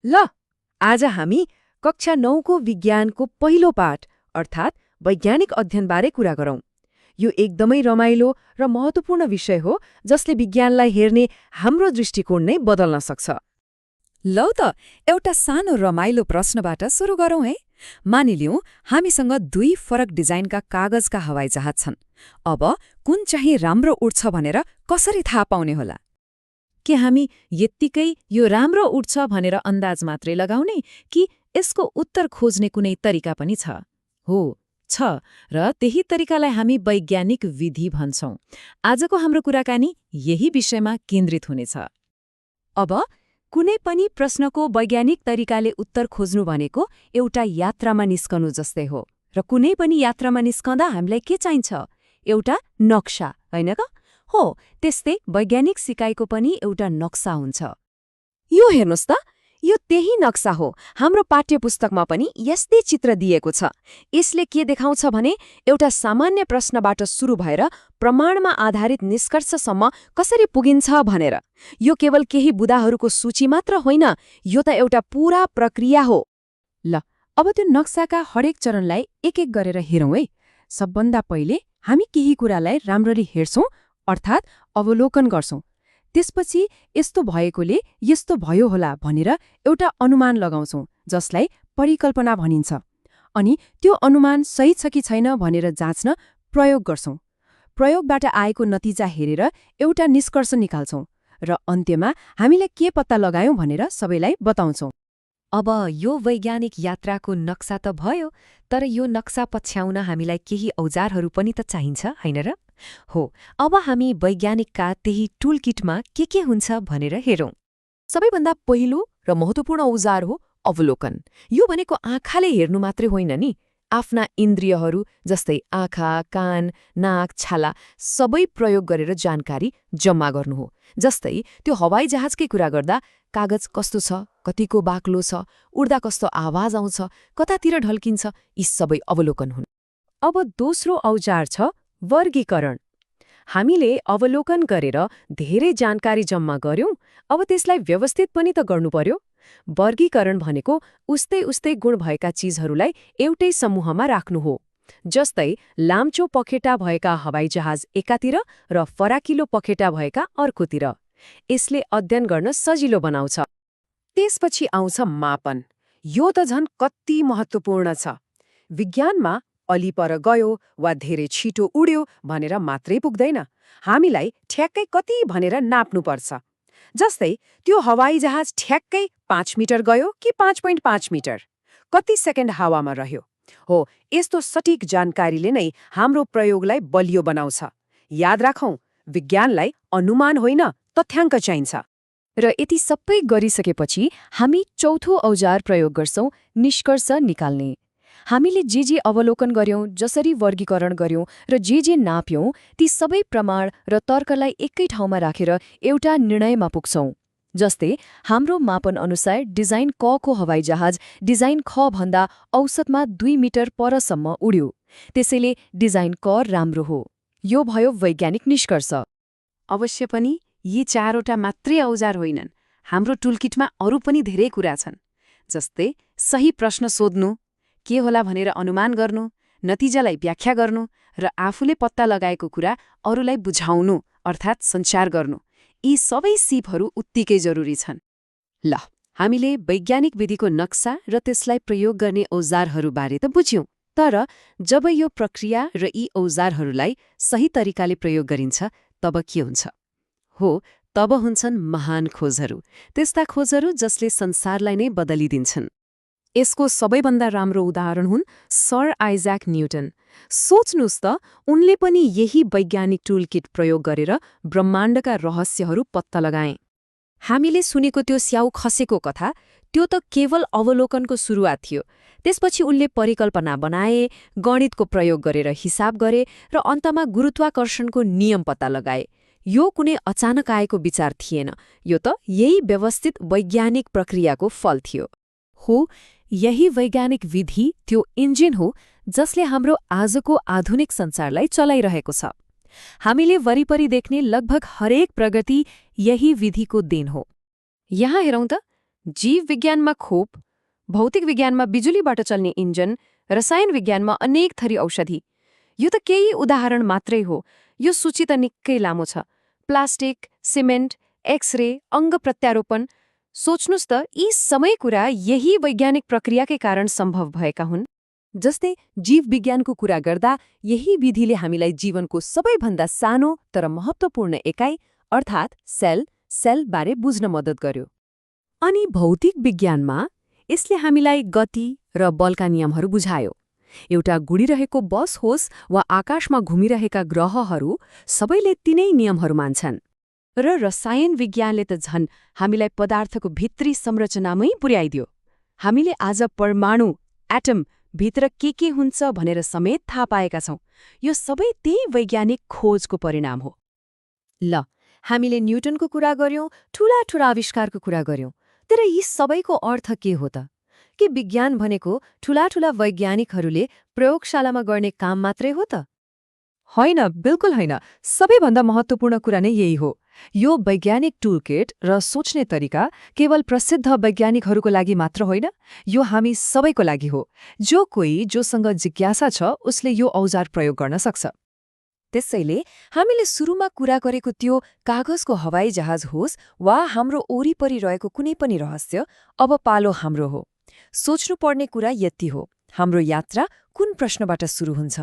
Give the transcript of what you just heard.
ल आज हामी कक्षा 9को विज्ञानको पहिलो पाठ अर्थात् वैज्ञानिक अध्ययनबारे कुरा गरौँ। यो एकदमै रमाइलो र महत्त्वपूर्ण विषय हो जसले विज्ञानलाई हेर्ने हाम्रो दृष्टिकोण नै बदल्न सक्छ। लौ त एउटा सानो रमाइलो प्रश्नबाट सुरु गरौँ है। मानिलिउँ हामीसँग दुई फरक डिजाइनका कागजका हवाईजहाज छन्। अब कुन चाहिँ राम्रो उड्छ भनेर कसरी थाहा पाउने होला? के हामी यत्तिकै यो राम्रो उड्छ भनेर अन्दाज मात्रै लगाउने कि यसको उत्तर खोज्ने कुनै तरिका पनि छ? हो, छ, र त्यही तरिकालाई हामी वैज्ञानिक विधि भन्छौं। आजको हाम्रो कुराकानी यही विषयमा केन्द्रित हुनेछ। अब कुनै पनि प्रश्नको वैज्ञानिक तरिकाले उत्तर खोज्नु भनेको एउटा यात्रामा निस्कनु जस्तै हो। र कुनै पनि यात्रामा निस्कँदा हामीलाई के चाहिन्छ? एउटा नक्सा, होइन त? हो, त्यस्तै वैज्ञानिक सिकाइको पनि एउटा नक्सा हुन्छ। यो हेर्नुस् त, यो त्यही नक्सा हो। हाम्रो पाठ्यपुस्तकमा पनि यस्तै चित्र दिएको छ। यसले के देखाउँछ भने एउटा सामान्य प्रश्नबाट सुरु भएर प्रमाणमा आधारित निष्कर्षसम्म कसरी पुगिन्छ भनेर। यो केवल केही बुदाहरूको सूची मात्र होइन, यो त एउटा पूरा प्रक्रिया हो। ल, अब त्यो नक्साका हरेक चरणलाई एक एक गरेर हेरौँ है। सबभन्दा पहिले हामी केही कुरालाई राम्ररी हेर्छौं, अर्थात् अवलोकन गर्छौं। त्यसपछि यस्तो भएकोले यस्तो भयो होला भनेर एउटा अनुमान लगाउँछौं, जसलाई परिकल्पना भनिन्छ। अनि त्यो अनुमान सही छ कि छैन भनेर जाँच्न प्रयोग गर्छौं। प्रयोगबाट आएको नतिजा हेरेर एउटा निष्कर्ष निकाल्छौं र अन्त्यमा हामीले के पत्ता लगायौं भनेर सबैलाई बताउँछौं। अब यो वैज्ञानिक यात्राको नक्सा त भयो, तर यो नक्सा पछ्याउन हामीलाई केही औजारहरू पनि त चाहिन्छ, होइन र? हो, अब हामी वैज्ञानिकका त्यही टुलकिटमा के हुन्छ भनेर हेरौँ। सबैभन्दा पहिलो र महत्त्वपूर्ण औजार हो अवलोकन। यो भनेको आँखाले हेर्नु मात्रै होइन नि, आफ्ना इन्द्रियहरू जस्तै आँखा, कान, नाक, छाला सबै प्रयोग गरेर जानकारी जम्मा गर्नु हो। जस्तै त्यो हवाईजहाजकै कुरा गर्दा कागज कस्तो छ, कतिको बाक्लो छ, उड्दा कस्तो आवाज आउँछ, कतातिर ढल्किन्छ, यी सबै अवलोकन हुन्। अब दोस्रो औजार छ वर्गीकरण। हामीले अवलोकन गरेर धेरै जानकारी जम्मा गर्यौं, अब त्यसलाई व्यवस्थित पनि त गर्नु पर्यो। वर्गीकरण भनेको उस्तै गुण भएका चिजहरूलाई एउटै समूहमा राख्नु हो। जस्तै लाम्चो पखेटा भएका हवाईजहाज एकातिर र फराकिलो पखेटा भएका अर्कोतिर। यसले अध्ययन गर्न सजिलो बनाउँछ। त्यसपछि आउँछ मापन। यो त झन् कति महत्त्वपूर्ण छ। विज्ञानमा अलि पर गयो वा धेरै छिटो उड्यो भनेर मात्रै पुग्दैन। हामीलाई ठ्याक्कै कति भनेर नाप्नुपर्छ। जस्तै त्यो हवाईजहाज ठ्याक्कै 5 मिटर गयो कि 5.5 मिटर? कति सेकेन्ड हावामा रह्यो? हो, यस्तो सटीक जानकारीले नै हाम्रो प्रयोगलाई बलियो बनाउँछ। याद राखौं, विज्ञानलाई अनुमान होइन, तथ्याङ्क चाहिन्छ। र यति सबै गरिसकेपछि हामी चौथो औजार प्रयोग गर्छौं, निष्कर्ष निकाल्ने। हामीले जे अवलोकन गर्यौं, जसरी वर्गीकरण गर्यौं र जे नाप्यौं, ती सबै प्रमाण र तर्कलाई एकै ठाउँमा राखेर एउटा निर्णयमा पुग्छौं। जस्तै हाम्रो मापन अनुसार डिजाइन क को हवाईजहाज डिजाइन ख भन्दा औसतमा 2 मिटर परसम्म उड्यो। त्यसैले डिजाइन क राम्रो हो। यो भयो वैज्ञानिक निष्कर्ष। अवश्य पनि यी 4वटा मात्रै औजार होइनन्। हाम्रो टुलकिटमा अरू पनि धेरै कुरा छन्। जस्तै सही प्रश्न सोध्नु, के होला भनेर अनुमान गर्नु, नतिजालाई व्याख्या गर्नु र आफूले पत्ता लगाएको कुरा अरूलाई बुझाउनु अर्थात् सञ्चार गर्नु। यी सबै सिपहरू उत्तिकै जरुरी छन्। ल, हामीले वैज्ञानिक विधिको नक्सा र त्यसलाई प्रयोग गर्ने औजारहरूबारे त बुझ्यौं, तर जब यो प्रक्रिया र यी औजारहरूलाई सही तरिकाले प्रयोग गरिन्छ, तब के हुन्छ? हो, तब हुन्छन् महान खोजहरू। त्यस्ता खोजहरू जसले संसारलाई नै बदलिदिन्छन्। यसको सबैभन्दा राम्रो उदाहरण हुन् सर आइज्याक न्युटन। सोच्नुस् त, उनले पनि यही वैज्ञानिक टुलकिट प्रयोग गरेर ब्रह्माण्डका रहस्यहरू पत्ता लगाए। हामीले सुनेको त्यो स्याउ खसेको कथा, त्यो त केवल अवलोकनको सुरुवात थियो। त्यसपछि उनले परिकल्पना बनाए, गणितको प्रयोग गरेर हिसाब गरे र अन्तमा गुरुत्वाकर्षणको नियम पत्ता लगाए। यो कुनै अचानक आएको विचार थिएन, यो त यही व्यवस्थित वैज्ञानिक प्रक्रियाको फल थियो। हो, यही वैज्ञानिक विधि त्यो इन्जिन हो जसले हाम्रो आजको आधुनिक संसारलाई चलाइरहेको छ। हामीले वरिपरि देख्ने लगभग हरेक प्रगति यही विधिको देन हो। यहाँ हेरौँ त, जीव विज्ञानमा खोप, भौतिक विज्ञानमा बिजुलीबाट चल्ने इन्जन, रसायन विज्ञानमा अनेक थरी औषधि। यो त केही उदाहरण मात्रै हो। यो सूची त निकै लामो छ। प्लास्टिक, सिमेन्ट, एक्सरे, अङ्ग प्रत्यारोपण। सोच्नुस् त यी सबै कुरा यही वैज्ञानिक प्रक्रियाकै कारण सम्भव भएका हुन्। जस्तै जीव विज्ञानको कुरा गर्दा यही विधिले हामीलाई जीवनको सबैभन्दा सानो तर महत्त्वपूर्ण एकाइ अर्थात् सेलबारे बुझ्न मद्दत गर्यो। अनि भौतिक विज्ञानमा यसले हामीलाई गति र बलका नियमहरू बुझायो। एउटा गुडिरहेको बस होस् वा आकाशमा घुमिरहेका ग्रहहरू सबैले तिनै नियमहरू मान्छन्। र रसायन विज्ञानले त झन् हामीलाई पदार्थको भित्री संरचनामै पुर्याइदियो। हामीले आज परमाणु, एटम भित्र के हुन्छ भनेर समेत थाहा पाएका छौं। यो सबै त्यही वैज्ञानिक खोजको परिणाम हो। ल, हामीले न्युटनको कुरा गर्यौं, ठूला आविष्कारको कुरा गर्यौं, तर यी सबैको अर्थ के हो त? के विज्ञान भनेको ठूला वैज्ञानिकहरूले प्रयोगशालामा गर्ने काम मात्रै हो त? होइन, बिल्कुल होइन। सबैभन्दा महत्त्वपूर्ण कुरा नै यही हो। यो वैज्ञानिक टुलकिट र सोच्ने तरिका केवल प्रसिद्ध वैज्ञानिकहरूको लागि मात्र होइन, यो हामी सबैको लागि हो। जोसँग जिज्ञासा छ उसले यो औजार प्रयोग गर्न सक्छ। त्यसैले हामीले सुरुमा कुरा गरेको त्यो कागजको हवाई जहाज होस् वा हाम्रो वरिपरि रहेको कुनै पनि रहस्य, अब पालो हाम्रो हो। सोच्नुपर्ने कुरा यति हो, हाम्रो यात्रा कुन प्रश्नबाट सुरु हुन्छ?